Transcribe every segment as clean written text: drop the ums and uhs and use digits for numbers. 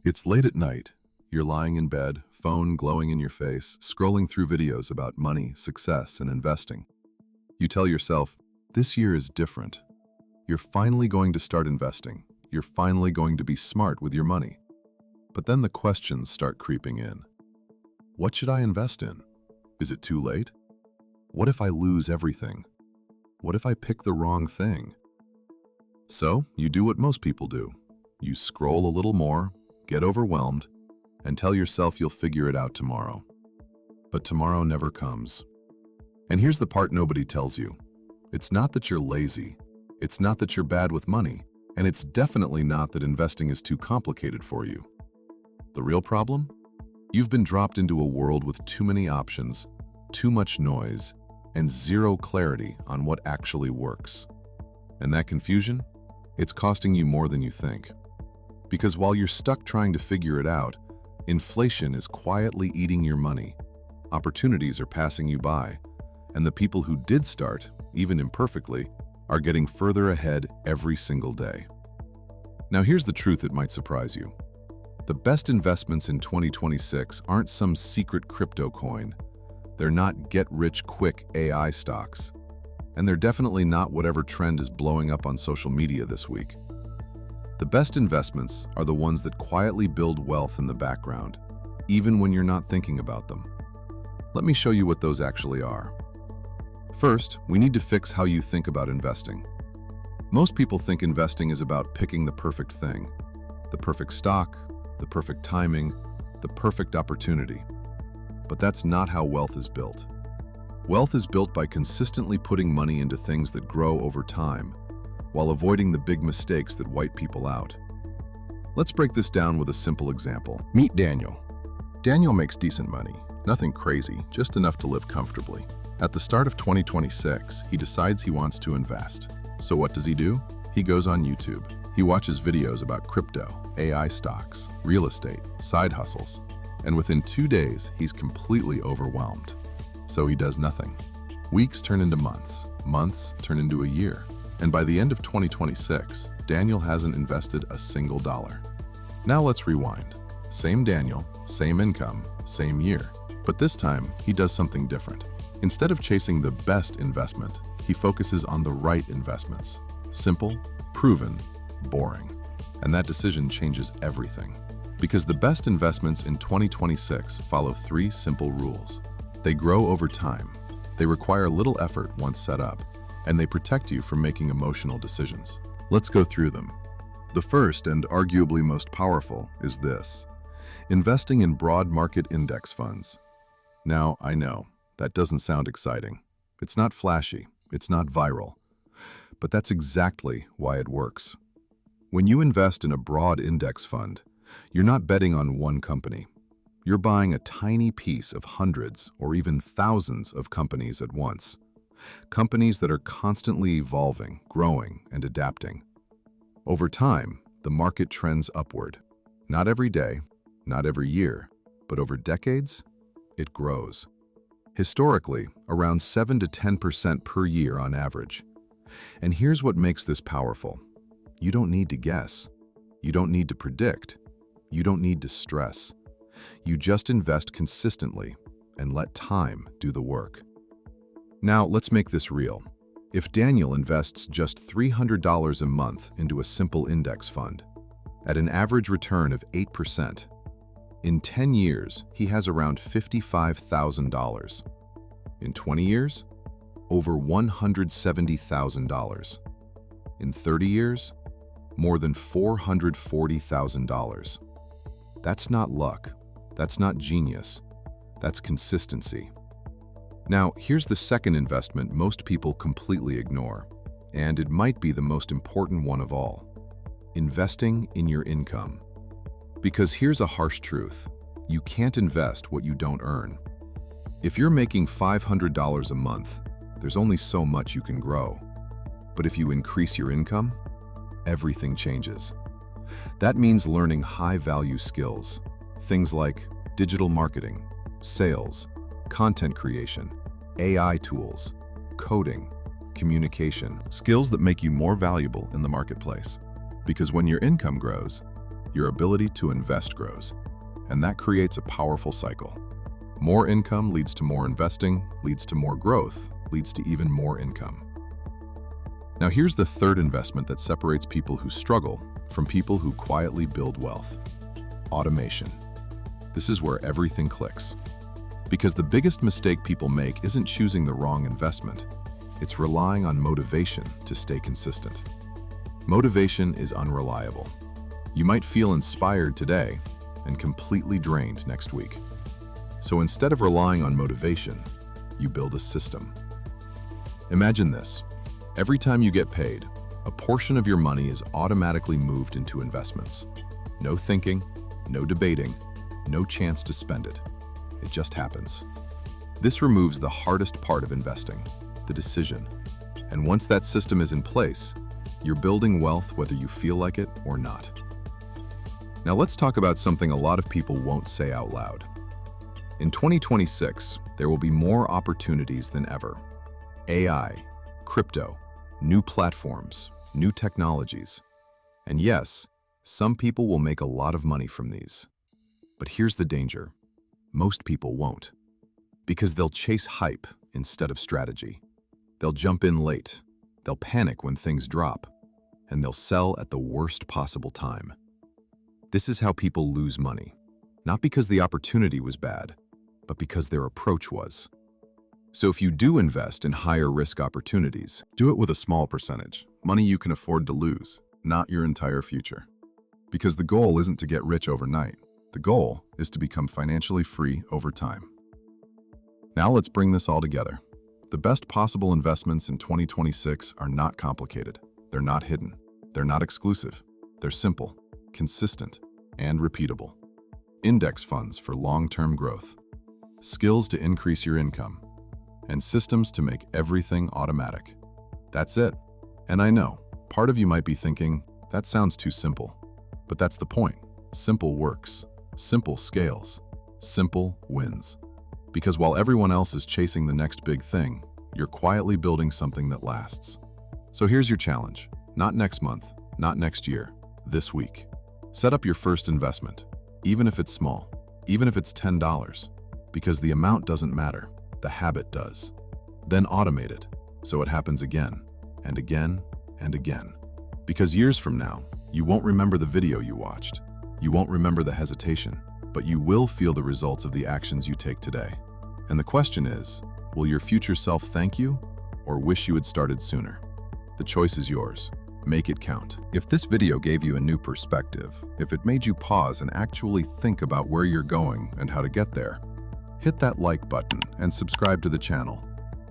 It's late at night. You're lying in bed, phone glowing in your face, scrolling through videos about money, success, and investing. You tell yourself, this year is different. You're finally going to start investing. You're finally going to be smart with your money. But then the questions start creeping in. What should I invest in? Is it too late? What if I lose everything? What if I pick the wrong thing? So you do what most people do. You scroll a little more, get overwhelmed, and tell yourself you'll figure it out tomorrow. But tomorrow never comes. And here's the part nobody tells you. It's not that you're lazy. It's not that you're bad with money. And it's definitely not that investing is too complicated for you. The real problem? You've been dropped into a world with too many options, too much noise, and zero clarity on what actually works. And that confusion? It's costing you more than you think. Because while you're stuck trying to figure it out, inflation is quietly eating your money. Opportunities are passing you by, and the people who did start, even imperfectly, are getting further ahead every single day. Now here's the truth that might surprise you. The best investments in 2026 aren't some secret crypto coin. They're not get-rich-quick AI stocks. And they're definitely not whatever trend is blowing up on social media this week. The best investments are the ones that quietly build wealth in the background, even when you're not thinking about them. Let me show you what those actually are. First, we need to fix how you think about investing. Most people think investing is about picking the perfect thing, the perfect stock, the perfect timing, the perfect opportunity. But that's not how wealth is built. Wealth is built by consistently putting money into things that grow over time, while avoiding the big mistakes that wipe people out. Let's break this down with a simple example. Meet Daniel. Daniel makes decent money, nothing crazy, just enough to live comfortably. At the start of 2026, he decides he wants to invest. So what does he do? He goes on YouTube. He watches videos about crypto, AI stocks, real estate, side hustles, and within 2 days, he's completely overwhelmed. So he does nothing. Weeks turn into months, months turn into a year, and by the end of 2026, Daniel hasn't invested a single dollar. Now let's rewind. Same Daniel, same income, same year, but this time he does something different. Instead of chasing the best investment, he focuses on the right investments. Simple, proven, boring. And that decision changes everything. Because the best investments in 2026 follow 3 simple rules. They grow over time, they require little effort once set up, and they protect you from making emotional decisions. Let's go through them. The first and arguably most powerful is this: investing in broad market index funds. Now, I know, that doesn't sound exciting. It's not flashy, it's not viral. But that's exactly why it works. When you invest in a broad index fund, you're not betting on one company. You're buying a tiny piece of hundreds or even thousands of companies at once. Companies that are constantly evolving, growing, and adapting. Over time, the market trends upward. Not every day, not every year, but over decades, it grows. Historically, around 7 to 10% per year on average. And here's what makes this powerful. You don't need to guess. You don't need to predict. You don't need to stress. You just invest consistently and let time do the work. Now, let's make this real. If Daniel invests just $300 a month into a simple index fund, at an average return of 8%, in 10 years, he has around $55,000. In 20 years, over $170,000. In 30 years, more than $440,000. That's not luck. That's not genius. That's consistency. Now, here's the second investment most people completely ignore, and it might be the most important one of all: investing in your income. Because here's a harsh truth: you can't invest what you don't earn. If you're making $500 a month, there's only so much you can grow. But if you increase your income, everything changes. That means learning high-value skills, things like digital marketing, sales, content creation, AI tools, coding, communication, skills that make you more valuable in the marketplace. Because when your income grows, your ability to invest grows, and that creates a powerful cycle. More income leads to more investing, leads to more growth, leads to even more income. Now here's the third investment that separates people who struggle from people who quietly build wealth: automation. This is where everything clicks. Because the biggest mistake people make isn't choosing the wrong investment, it's relying on motivation to stay consistent. Motivation is unreliable. You might feel inspired today and completely drained next week. So instead of relying on motivation, you build a system. Imagine this. Every time you get paid, a portion of your money is automatically moved into investments. No thinking, no debating, no chance to spend it. It just happens. This removes the hardest part of investing, the decision. And once that system is in place, you're building wealth whether you feel like it or not. Now let's talk about something a lot of people won't say out loud. In 2026, there will be more opportunities than ever. AI, crypto, new platforms, new technologies. And yes, some people will make a lot of money from these. But here's the danger. Most people won't. Because they'll chase hype instead of strategy. They'll jump in late. They'll panic when things drop. And they'll sell at the worst possible time. This is how people lose money. Not because the opportunity was bad, but because their approach was. So if you do invest in higher risk opportunities, do it with a small percentage, money you can afford to lose, not your entire future. Because the goal isn't to get rich overnight. The goal is to become financially free over time. Now let's bring this all together. The best possible investments in 2026 are not complicated. They're not hidden. They're not exclusive. They're simple, consistent, and repeatable. Index funds for long-term growth, skills to increase your income, and systems to make everything automatic. That's it. And I know, part of you might be thinking, that sounds too simple. But that's the point. Simple works. Simple scales. Simple wins. Because while everyone else is chasing the next big thing, you're quietly building something that lasts. So here's your challenge. Not next month, not next year, this week. Set up your first investment, even if it's small, even if it's $10, because the amount doesn't matter. The habit does. Then automate it, so it happens again, and again, and again. Because years from now, you won't remember the video you watched. You won't remember the hesitation, but you will feel the results of the actions you take today. And the question is, will your future self thank you, or wish you had started sooner? The choice is yours. Make it count. If this video gave you a new perspective, if it made you pause and actually think about where you're going and how to get there, hit that like button and subscribe to the channel,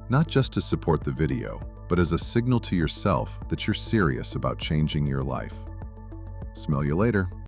not just to support the video, but as a signal to yourself that you're serious about changing your life. Smell you later.